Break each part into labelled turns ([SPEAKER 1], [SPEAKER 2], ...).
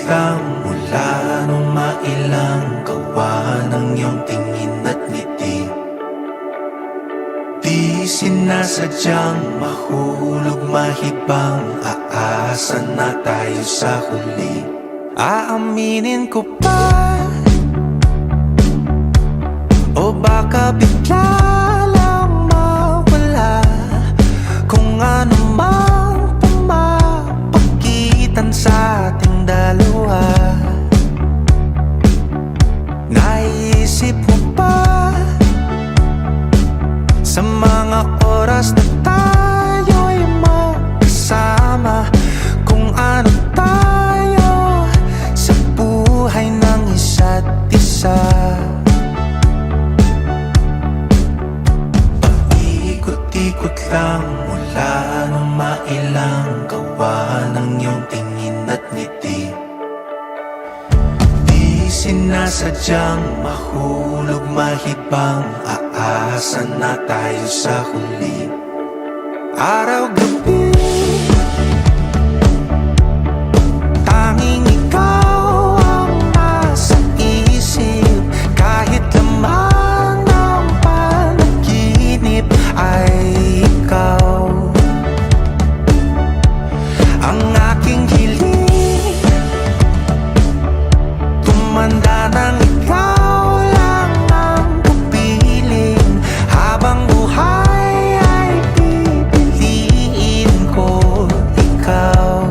[SPEAKER 1] lang mula nung mailang gawa ng iyong tingin at ngiti. Di sinasadyang mahulog mahibang, aasa na tayo sa huli. Aaminin ko pa, o baka bigla lang mawala kung ano mang pumapagitan sa ating dalawa. Naisip mo ba sa mga oras na tayo'y magkasama, kung ano tayo sa buhay ng isa't isa? Paikot-ikot lang mula nung mailang gawa ng iyong tingin at ngiti. Di sinasadyang mahulog mahibang, aasa na tayo sa huli. Araw-gabi tanging ikaw ang nasa isip, kahit laman ng panaginip ay ikaw. Ang aking hiling tumanda ng ikaw lang ang kapiling, habang buhay ay pipiliin ko ikaw.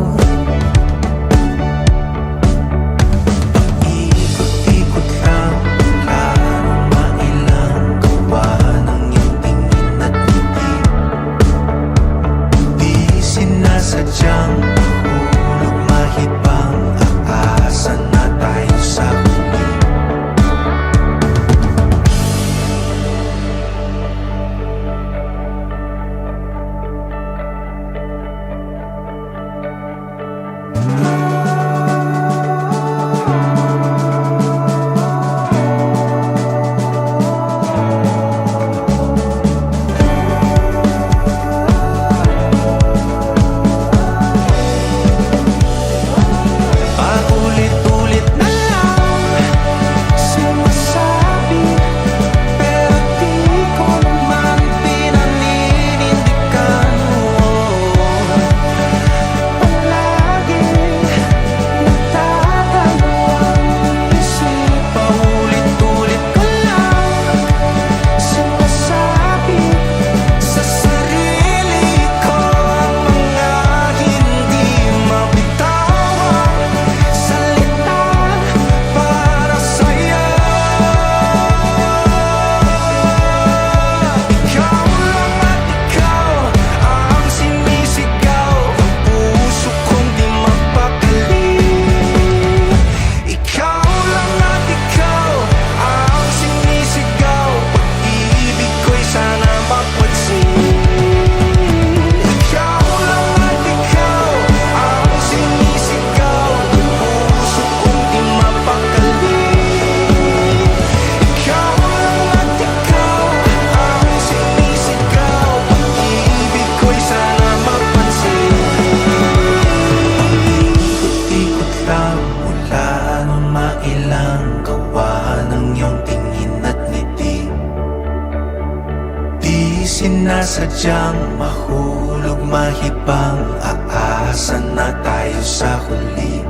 [SPEAKER 1] Paikot-ikot lang mula nung mailang gawa ng iyong tingin at ngiti. Di sinasadyang mahulog mahibang, aasa na tayo sa huli. Paulit-ulit na lang sinasabi, pero di ko naman pinaninindigan mo. Palagi nagdadalawang isip, paulit-ulit ko lang sinasabi sa sarili ko ang mga hindi mabitawang salita para sa'yo. Ikaw lang at ikaw ang sinisigaw, ang puso kong di mapakali. Ikaw lang at ikaw ang sinisigaw, pag-ibig ko'y sana mapansin. Ikaw lang at ikaw ang sinisigaw, ang puso kong di mapakali. Ikaw lang at ikaw ang sinisigaw, pag-ibig ko'y sana mapansin. Paikot-ikot lang mula nung mailang gawa ng iyong tingin at ngiti. Di sinasadyang mahulog mahibang, aasa na tayo sa huli.